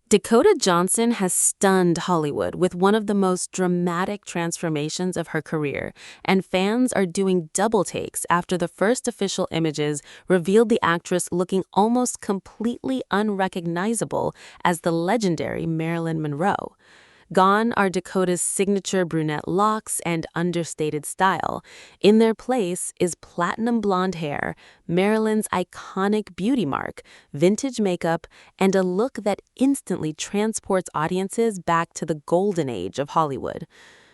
Dakota Johnson has stunned Hollywood with one of the most dramatic transformations of her career, and fans are doing double takes after the first official images revealed the actress looking almost completely unrecognizable as the legendary Marilyn Monroe. Gone are Dakota's signature brunette locks and understated style. In their place is platinum blonde hair, Marilyn's iconic beauty mark, vintage makeup, and a look that instantly transports audiences back to the golden age of Hollywood.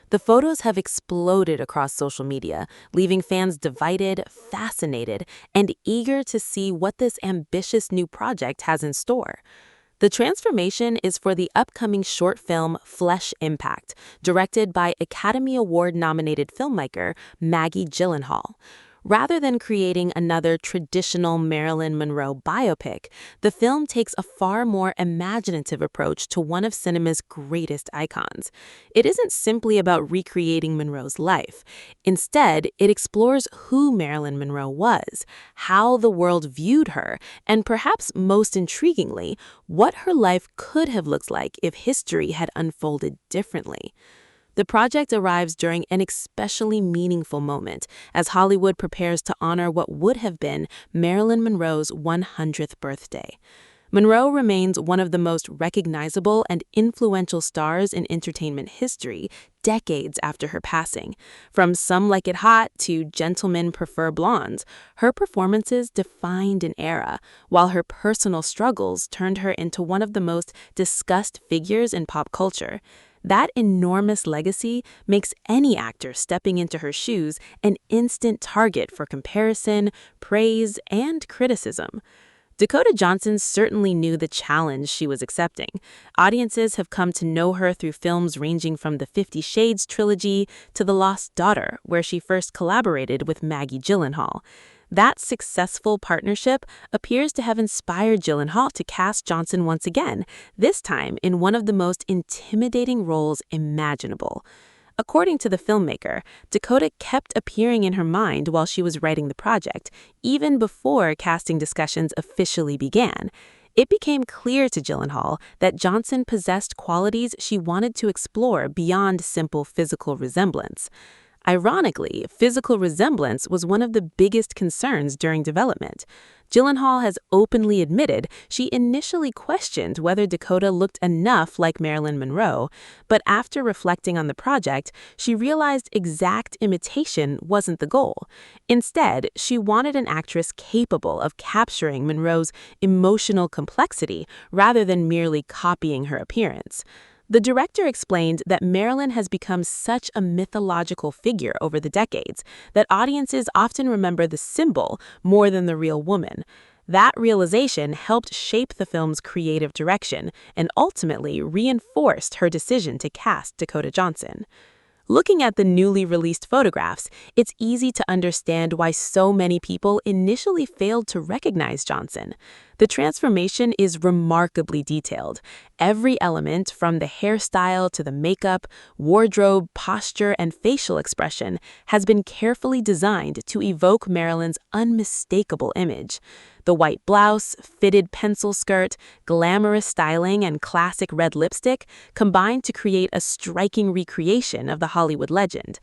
The photos have exploded across social media, leaving fans divided, fascinated, and eager to see what this ambitious new project has in store. The transformation is for the upcoming short film Flesh Impact, directed by Academy Award-nominated filmmaker Maggie Gyllenhaal. Rather than creating another traditional Marilyn Monroe biopic, the film takes a far more imaginative approach to one of cinema's greatest icons. It isn't simply about recreating Monroe's life. Instead, it explores who Marilyn Monroe was, how the world viewed her, and perhaps most intriguingly, what her life could have looked like if history had unfolded differently. The project arrives during an especially meaningful moment as Hollywood prepares to honor what would have been Marilyn Monroe's 100th birthday. Monroe remains one of the most recognizable and influential stars in entertainment history decades after her passing. From Some Like It Hot to Gentlemen Prefer Blondes, her performances defined an era, while her personal struggles turned her into one of the most discussed figures in pop culture. That enormous legacy makes any actor stepping into her shoes an instant target for comparison, praise, and criticism. Dakota Johnson certainly knew the challenge she was accepting. Audiences have come to know her through films ranging from the 50 Shades trilogy to The Lost Daughter, where she first collaborated with Maggie Gyllenhaal. That successful partnership appears to have inspired Gyllenhaal to cast Johnson once again, this time in one of the most intimidating roles imaginable. According to the filmmaker, Dakota kept appearing in her mind while she was writing the project, even before casting discussions officially began. It became clear to Gyllenhaal that Johnson possessed qualities she wanted to explore beyond simple physical resemblance. Ironically, physical resemblance was one of the biggest concerns during development. Gyllenhaal has openly admitted she initially questioned whether Dakota looked enough like Marilyn Monroe, but after reflecting on the project, she realized exact imitation wasn't the goal. Instead, she wanted an actress capable of capturing Monroe's emotional complexity rather than merely copying her appearance. The director explained that Marilyn has become such a mythological figure over the decades that audiences often remember the symbol more than the real woman. That realization helped shape the film's creative direction and ultimately reinforced her decision to cast Dakota Johnson. Looking at the newly released photographs, it's easy to understand why so many people initially failed to recognize Johnson. The transformation is remarkably detailed. Every element, from the hairstyle to the makeup, wardrobe, posture, and facial expression, has been carefully designed to evoke Marilyn's unmistakable image. The white blouse, fitted pencil skirt, glamorous styling, and classic red lipstick combined to create a striking recreation of the Hollywood legend.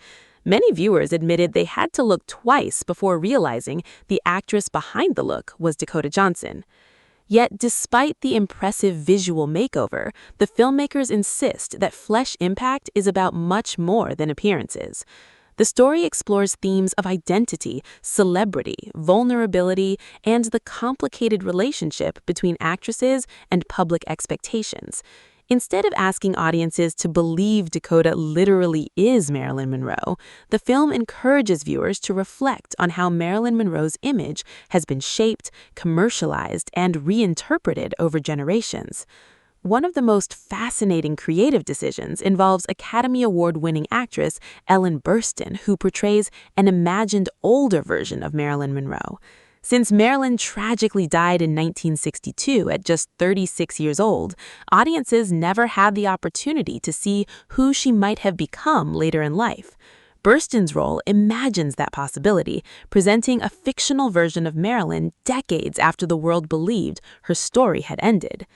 Many viewers admitted they had to look twice before realizing the actress behind the look was Dakota Johnson. Yet, despite the impressive visual makeover, the filmmakers insist that Flesh Impact is about much more than appearances. The story explores themes of identity, celebrity, vulnerability, and the complicated relationship between actresses and public expectations. Instead of asking audiences to believe Dakota literally is Marilyn Monroe, the film encourages viewers to reflect on how Marilyn Monroe's image has been shaped, commercialized, and reinterpreted over generations. One of the most fascinating creative decisions involves Academy Award-winning actress Ellen Burstyn, who portrays an imagined older version of Marilyn Monroe. Since Marilyn tragically died in 1962 at just 36 years old, audiences never had the opportunity to see who she might have become later in life. Burstyn's role imagines that possibility, presenting a fictional version of Marilyn decades after the world believed her story had ended.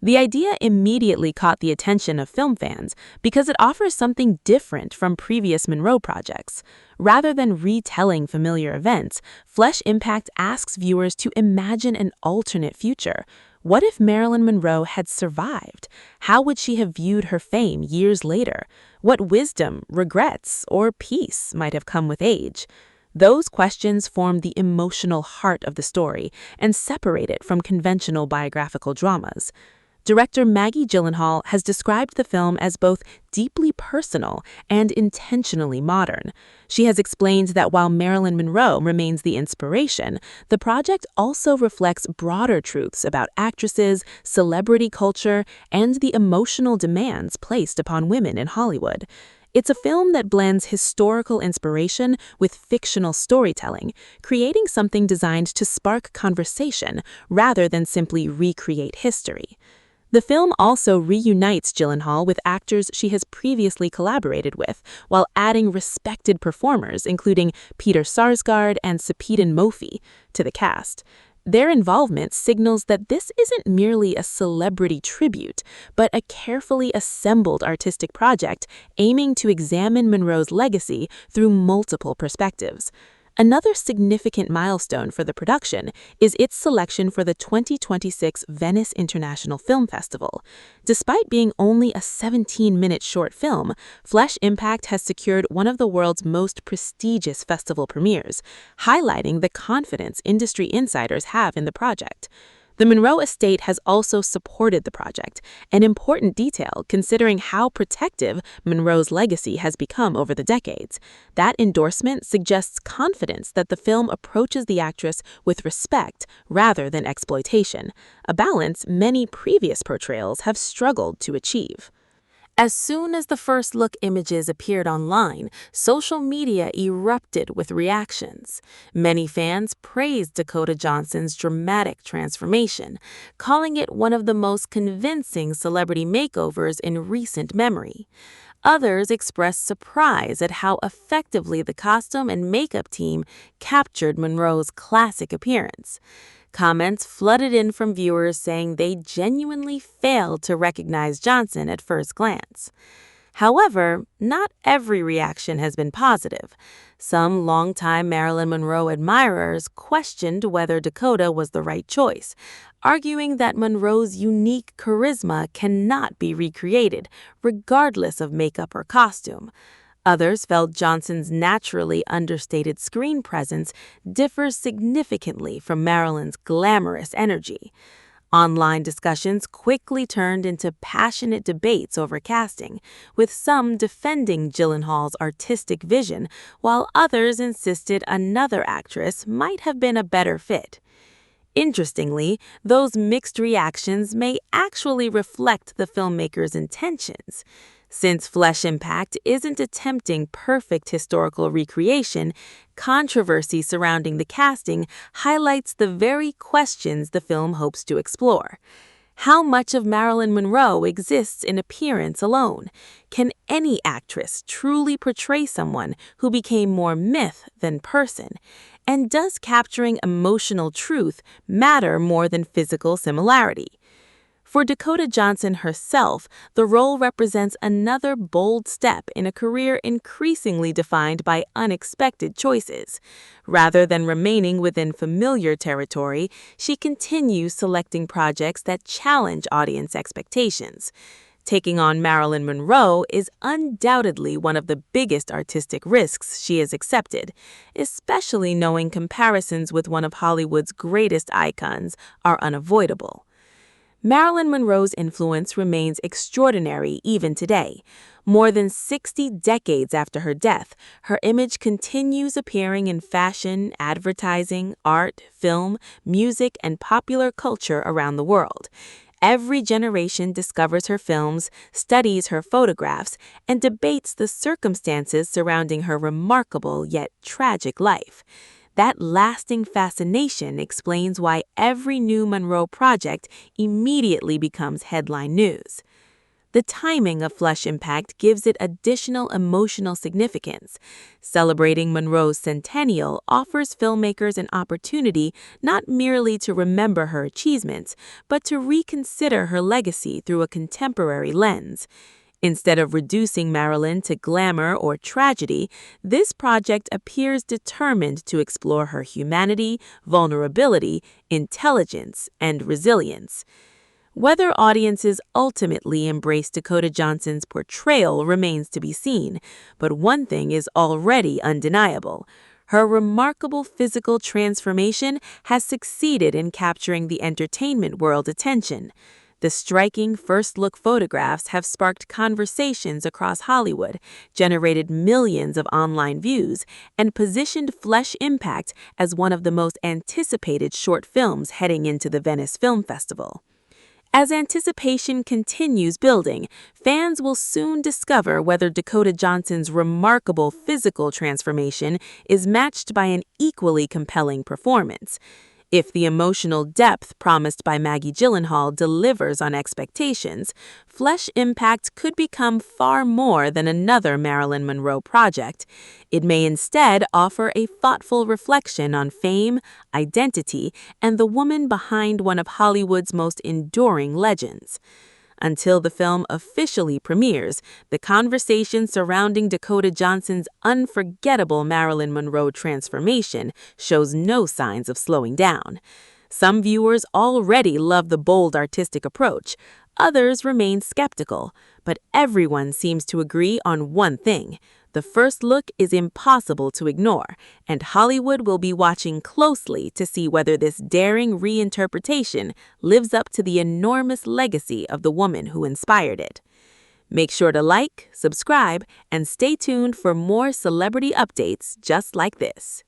The idea immediately caught the attention of film fans because it offers something different from previous Monroe projects. Rather than retelling familiar events, Flesh Impact asks viewers to imagine an alternate future. What if Marilyn Monroe had survived? How would she have viewed her fame years later? What wisdom, regrets, or peace might have come with age? Those questions form the emotional heart of the story and separate it from conventional biographical dramas. Director Maggie Gyllenhaal has described the film as both deeply personal and intentionally modern. She has explained that while Marilyn Monroe remains the inspiration, the project also reflects broader truths about actresses, celebrity culture, and the emotional demands placed upon women in Hollywood. It's a film that blends historical inspiration with fictional storytelling, creating something designed to spark conversation rather than simply recreate history. The film also reunites Gyllenhaal with actors she has previously collaborated with, while adding respected performers including Peter Sarsgaard and Sepideh Mofi to the cast. Their involvement signals that this isn't merely a celebrity tribute, but a carefully assembled artistic project aiming to examine Monroe's legacy through multiple perspectives. Another significant milestone for the production is its selection for the 2026 Venice International Film Festival. Despite being only a 17-minute short film, Flesh Impact has secured one of the world's most prestigious festival premieres, highlighting the confidence industry insiders have in the project. The Monroe estate has also supported the project, an important detail considering how protective Monroe's legacy has become over the decades. That endorsement suggests confidence that the film approaches the actress with respect rather than exploitation, a balance many previous portrayals have struggled to achieve. As soon as the first look images appeared online, social media erupted with reactions. Many fans praised Dakota Johnson's dramatic transformation, calling it one of the most convincing celebrity makeovers in recent memory. Others expressed surprise at how effectively the costume and makeup team captured Monroe's classic appearance. Comments flooded in from viewers saying they genuinely failed to recognize Johnson at first glance. However, not every reaction has been positive. Some longtime Marilyn Monroe admirers questioned whether Dakota was the right choice, arguing that Monroe's unique charisma cannot be recreated, regardless of makeup or costume. Others felt Johnson's naturally understated screen presence differs significantly from Marilyn's glamorous energy. Online discussions quickly turned into passionate debates over casting, with some defending Gyllenhaal's artistic vision, while others insisted another actress might have been a better fit. Interestingly, those mixed reactions may actually reflect the filmmaker's intentions. Since Flesh Impact isn't attempting perfect historical recreation, controversy surrounding the casting highlights the very questions the film hopes to explore. How much of Marilyn Monroe exists in appearance alone? Can any actress truly portray someone who became more myth than person? And does capturing emotional truth matter more than physical similarity? For Dakota Johnson herself, the role represents another bold step in a career increasingly defined by unexpected choices. Rather than remaining within familiar territory, she continues selecting projects that challenge audience expectations. Taking on Marilyn Monroe is undoubtedly one of the biggest artistic risks she has accepted, especially knowing comparisons with one of Hollywood's greatest icons are unavoidable. Marilyn Monroe's influence remains extraordinary even today. More than 60 decades after her death, her image continues appearing in fashion, advertising, art, film, music, and popular culture around the world. Every generation discovers her films, studies her photographs, and debates the circumstances surrounding her remarkable yet tragic life. That lasting fascination explains why every new Monroe project immediately becomes headline news. The timing of Flesh Impact gives it additional emotional significance. Celebrating Monroe's centennial offers filmmakers an opportunity not merely to remember her achievements, but to reconsider her legacy through a contemporary lens. Instead of reducing Marilyn to glamour or tragedy, this project appears determined to explore her humanity, vulnerability, intelligence, and resilience. Whether audiences ultimately embrace Dakota Johnson's portrayal remains to be seen, but one thing is already undeniable. Her remarkable physical transformation has succeeded in capturing the entertainment world's attention. The striking first-look photographs have sparked conversations across Hollywood, generated millions of online views, and positioned Flesh Impact as one of the most anticipated short films heading into the Venice Film Festival. As anticipation continues building, fans will soon discover whether Dakota Johnson's remarkable physical transformation is matched by an equally compelling performance. If the emotional depth promised by Maggie Gyllenhaal delivers on expectations, Flesh Impact could become far more than another Marilyn Monroe project. It may instead offer a thoughtful reflection on fame, identity, and the woman behind one of Hollywood's most enduring legends. Until the film officially premieres, the conversation surrounding Dakota Johnson's unforgettable Marilyn Monroe transformation shows no signs of slowing down. Some viewers already love the bold artistic approach. Others remain skeptical, but everyone seems to agree on one thing. The first look is impossible to ignore, and Hollywood will be watching closely to see whether this daring reinterpretation lives up to the enormous legacy of the woman who inspired it. Make sure to like, subscribe, and stay tuned for more celebrity updates just like this.